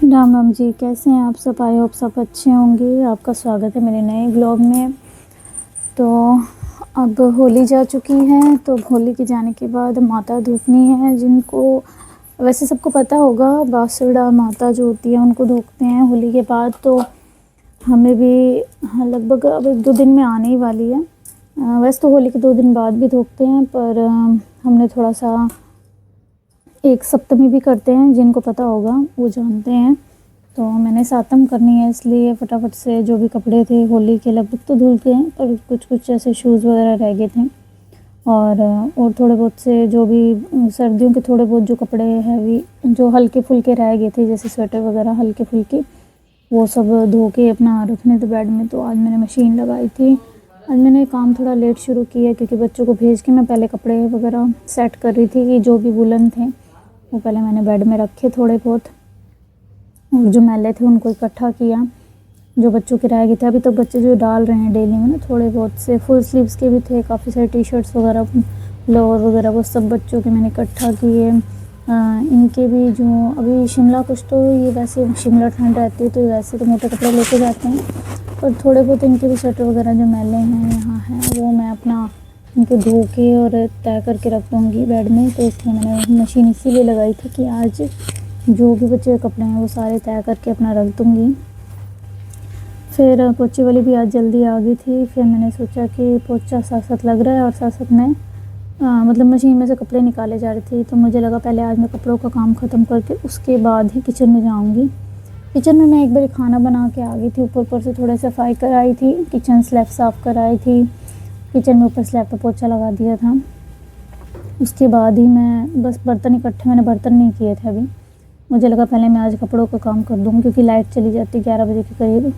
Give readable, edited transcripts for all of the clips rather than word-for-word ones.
राम राम जी, कैसे हैं आप सब। आई होप सब अच्छे होंगे। आपका स्वागत है मेरे नए ब्लॉग में। तो अब होली जा चुकी है, तो होली के जाने के बाद माता धूपनी है, जिनको वैसे सबको पता होगा। बासुड़ा माता जो होती है उनको धोखते हैं होली के बाद। तो हमें भी लगभग अब 1-2 दिन में आने ही वाली है। वैसे तो होली के 2 दिन बाद भी धोखते हैं, पर हमने थोड़ा सा एक सप्तमी भी करते हैं, जिनको पता होगा वो जानते हैं। तो मैंने सातम करनी है, इसलिए फटाफट से जो भी कपड़े थे होली के लगभग तो धुल गए हैं, पर कुछ कुछ ऐसे शूज़ वगैरह रह गए थे। और थोड़े बहुत से जो भी सर्दियों के थोड़े बहुत जो कपड़े हैवी जो हल्के फुल्के रह गए थे, जैसे स्वेटर वगैरह हल्के फुल्के, वो सब धो के अपना रखने थे बेड में। तो आज मैंने मशीन लगाई थी। आज मैंने काम थोड़ा लेट शुरू किया, क्योंकि बच्चों को भेज के मैं पहले कपड़े वगैरह सेट कर रही थी कि जो भी वुलन थे वो पहले मैंने बेड में रखे थोड़े बहुत, और जो मैले थे उनको इकट्ठा किया, जो बच्चों के रह गए थे। अभी तो बच्चे जो डाल रहे हैं डेली में ना, थोड़े बहुत से फुल स्लीव्स के भी थे, काफ़ी सारे टी शर्ट्स वगैरह लोअर वगैरह, वो सब बच्चों के मैंने इकट्ठा किए। इनके भी जो अभी शिमला कुछ तो ये वैसे शिमला ठंड रहती है तो वैसे तो मोटे कपड़े लेके जाते हैं, पर थोड़े बहुत इनके भी स्वेटर वगैरह जो मैले हैं यहाँ हैं, वो मैं अपना इनको धो के और तय करके रख दूँगी बेड में। तो इसलिए मैंने मशीन इसीलिए लगाई थी कि आज जो भी बच्चे कपड़े हैं वो सारे तय करके अपना रख दूँगी। फिर पोछे वाली भी आज जल्दी आ गई थी। फिर मैंने सोचा कि पोछा साथ साथ लग रहा है और साथ साथ मैं मतलब मशीन में से कपड़े निकाले जा रही थी, तो मुझे लगा पहले आज मैं कपड़ों का काम ख़त्म करके उसके बाद ही किचन में जाऊँगी। किचन में मैं एक बार खाना बना के आ गई थी, ऊपर से थोड़ा सफाई कराई थी, किचन स्लैब साफ़ कराई थी, किचन में ऊपर स्लैब पर पोछा लगा दिया था। उसके बाद ही मैं बस बर्तन इकट्ठे, मैंने बर्तन नहीं किए थे अभी। मुझे लगा पहले मैं आज कपड़ों का काम कर दूँ, क्योंकि लाइट चली जाती 11 बजे के करीब,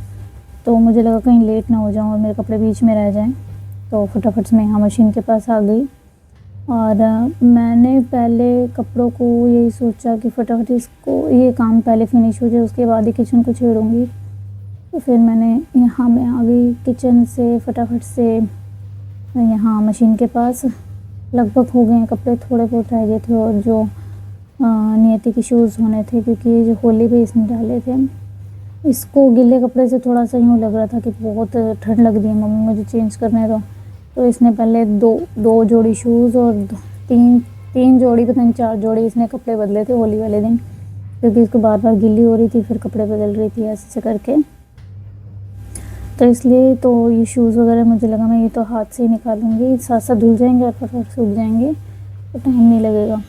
तो मुझे लगा कहीं लेट ना हो जाऊँ और मेरे कपड़े बीच में रह जाएं। तो फटाफट से मैं यहाँ मशीन के पास आ गई, और मैंने पहले कपड़ों को यही सोचा कि फटाफट इसको ये काम पहले फिनिश हो जाए, उसके बाद ही किचन को छेड़ूँगी। तो फिर मैंने यहाँ मैं आ गई किचन से फटाफट से यहाँ मशीन के पास। लगभग हो गए हैं कपड़े, थोड़े बहुत रह गए थे, और जो नियति के शूज़ होने थे, क्योंकि जो होली पे इसने डाले थे। इसको गीले कपड़े से थोड़ा सा यूँ लग रहा था कि बहुत ठंड लग रही है मम्मी, मुझे चेंज करने दो। तो इसने पहले दो जोड़ी शूज़ और तीन जोड़ी पता नहीं 4 जोड़ी इसने कपड़े बदले थे होली वाले दिन, क्योंकि इसको बार बार गीली हो रही थी, फिर कपड़े बदल रही थी ऐसे करके। तो इसलिए तो ये शूज़ वगैरह मुझे लगा मैं ये तो हाथ से ही निकालूंगी, साथ साथ धुल जाएंगे और फटाफट सूख जाएंगे, तो टाइम नहीं लगेगा।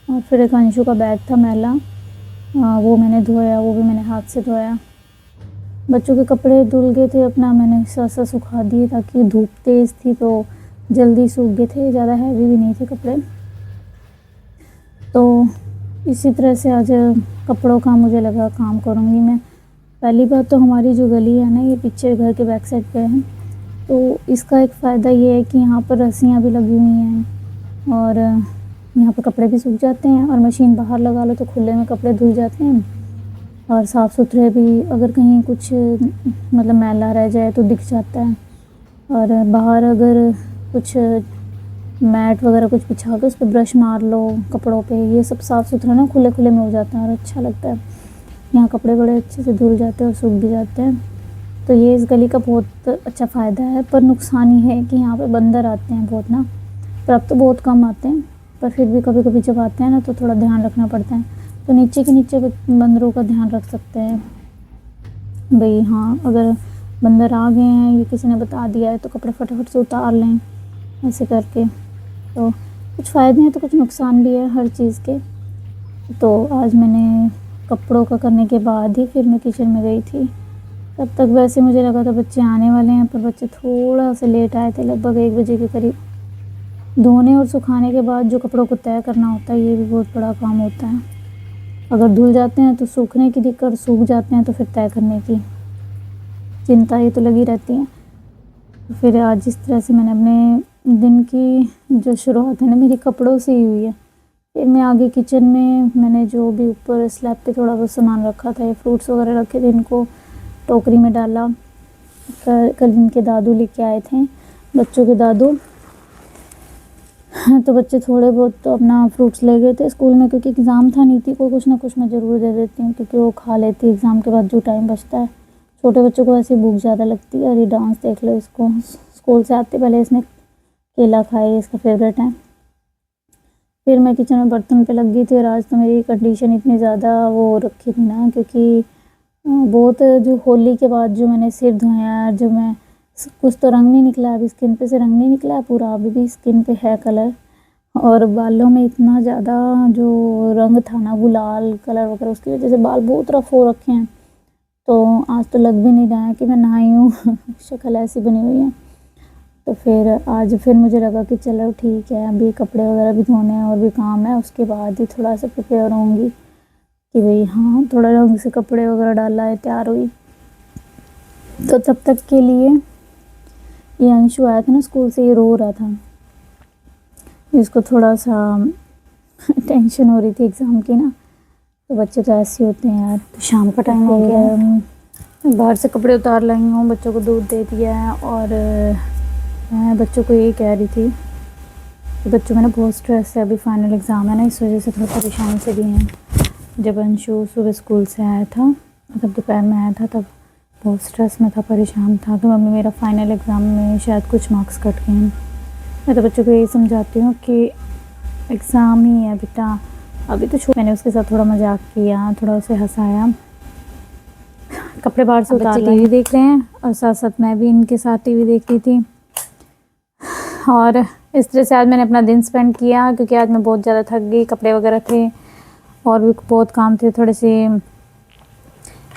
और फिर एक अंशु का बैग था मैला, वो मैंने धोया, वो भी मैंने हाथ से धोया। बच्चों के कपड़े धुल गए थे अपना, मैंने साथ साथ सुखा दिए, ताकि धूप तेज़ थी तो जल्दी सूख गए थे, ज़्यादा हैवी भी नहीं थे कपड़े। तो इसी तरह से आज कपड़ों का मुझे लगा काम करूँगी मैं। पहली बात तो हमारी जो गली है ना, ये पीछे घर के बैक साइड पे है, तो इसका एक फ़ायदा ये है कि यहाँ पर रस्सियाँ भी लगी हुई हैं, और यहाँ पर कपड़े भी सूख जाते हैं, और मशीन बाहर लगा लो तो खुले में कपड़े धुल जाते हैं, और साफ़ सुथरे भी। अगर कहीं कुछ मतलब मैला रह जाए तो दिख जाता है, और बाहर अगर कुछ मैट वगैरह कुछ बिछा के उस पर ब्रश मार लो कपड़ों पे, ये सब साफ़ सुथरा ना खुले खुले में हो जाता है और अच्छा लगता है। यहाँ कपड़े बड़े अच्छे से धुल जाते हैं और सूख भी जाते हैं। तो ये इस गली का बहुत अच्छा फ़ायदा है। पर नुकसान ये है कि यहाँ पे बंदर आते हैं बहुत ना, पर अब तो बहुत कम आते हैं, पर फिर भी कभी कभी जब आते हैं ना तो थोड़ा ध्यान रखना पड़ता है। तो नीचे के नीचे बंदरों का ध्यान रख सकते हैं भाई। हाँ, अगर बंदर आ गए हैं, ये किसी ने बता दिया है, तो कपड़े फटाफट से उतार लें ऐसे करके। तो कुछ फ़ायदे हैं तो कुछ नुकसान भी है हर चीज़ के। तो आज मैंने कपड़ों का करने के बाद ही फिर मैं किचन में गई थी। तब तक वैसे मुझे लगा था बच्चे आने वाले हैं, पर बच्चे थोड़ा सा लेट आए थे, लगभग 1 बजे के करीब। धोने और सुखाने के बाद जो कपड़ों को तय करना होता है, ये भी बहुत बड़ा काम होता है। अगर धुल जाते हैं तो सूखने की दिक्कत, सूख जाते हैं तो फिर तय करने की चिंता ये तो लगी रहती है। तो फिर आज जिस तरह से मैंने अपने दिन की जो शुरुआत है ना मेरी कपड़ों से ही हुई है। फिर मैं आगे किचन में मैंने जो भी ऊपर स्लैब पे थोड़ा बहुत सामान रखा था, ये फ्रूट्स वगैरह रखे थे, इनको टोकरी में डाला। कल इनके दादू लेके आए थे, बच्चों के दादू। तो बच्चे थोड़े बहुत तो अपना फ्रूट्स ले गए थे स्कूल में, क्योंकि एग्ज़ाम था, नीति को कुछ ना कुछ मैं ज़रूर दे देती हूँ, क्योंकि वो खा लेती है एग्ज़ाम के बाद जो टाइम बचता है। छोटे बच्चों को ऐसी भूख ज़्यादा लगती है। और ये डांस देख लो, इसको स्कूल से आते पहले इसने केला खाया, इसका फेवरेट है। फिर मैं किचन में बर्तन पे लग गई थी, और आज तो मेरी कंडीशन इतनी ज़्यादा वो हो रखी थी ना, क्योंकि बहुत जो होली के बाद जो मैंने सिर धोया, जो मैं कुछ तो रंग नहीं निकला, अभी स्किन पे से रंग नहीं निकला है पूरा, अभी भी स्किन पे है कलर। और बालों में इतना ज़्यादा जो रंग था ना, गुलाल कलर वगैरह, उसकी वजह से बाल बहुत रफ हो रखे हैं। तो आज तो लग भी नहीं रहा है कि मैं नहाई हूँ शक्ल ऐसी बनी हुई है। तो फिर आज फिर मुझे लगा कि चलो ठीक है, अभी कपड़े वगैरह भी धोने हैं और भी काम है, उसके बाद ही थोड़ा सा प्रिपेयर होंगी कि भाई हाँ थोड़ा ढंग से कपड़े वगैरह डाला है, तैयार हुई। तो तब तक के लिए ये अंशु आया था ना स्कूल से, ये रो रहा था, इसको थोड़ा सा टेंशन हो रही थी एग्ज़ाम की ना। तो बच्चे तो ऐसे होते हैं यार। तो शाम का टाइम हो गया है, बाहर से कपड़े उतार लाई हूँ, बच्चों को दूध दे दिया है। और मैं बच्चों को यही कह रही थी कि बच्चों में ना बहुत स्ट्रेस है, अभी फाइनल एग्ज़ाम है ना, इस वजह से थोड़ा परेशान से भी हैं। जब अंशु सुबह स्कूल से आया था, तब दोपहर में आया था, तब बहुत स्ट्रेस में था, परेशान था कि मम्मी मेरा फाइनल एग्ज़ाम में शायद कुछ मार्क्स कट गए हैं। मैं तो बच्चों को यही समझाती हूँ कि एग्ज़ाम ही है बेटा, अभी तो मैंने उसके साथ थोड़ा मजाक किया, थोड़ा उसे हंसाया। कपड़े बाहर से उतार टीवी देख रहे हैं, और साथ साथ मैं भी इनके साथ टीवी देख रही थी। और इस तरह से आज मैंने अपना दिन स्पेंड किया, क्योंकि आज मैं बहुत ज़्यादा थक गई, कपड़े वगैरह थे और भी बहुत काम थे, थोड़े से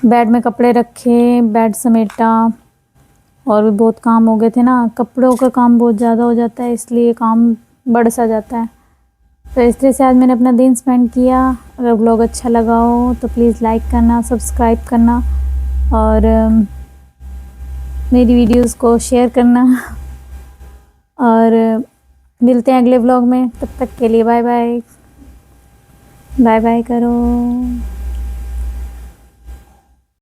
बेड में कपड़े रखे, बेड समेटा, और भी बहुत काम हो गए थे ना। कपड़ों का काम बहुत ज़्यादा हो जाता है, इसलिए काम बढ़ सा जाता है। तो इस तरह से आज मैंने अपना दिन स्पेंड किया। अगर व्लॉग अच्छा लगा हो तो प्लीज़ लाइक करना, सब्सक्राइब करना, और मेरी वीडियोस को शेयर करना। और मिलते हैं अगले व्लॉग में, तब तक के लिए बाय बाय। बाय बाय करो।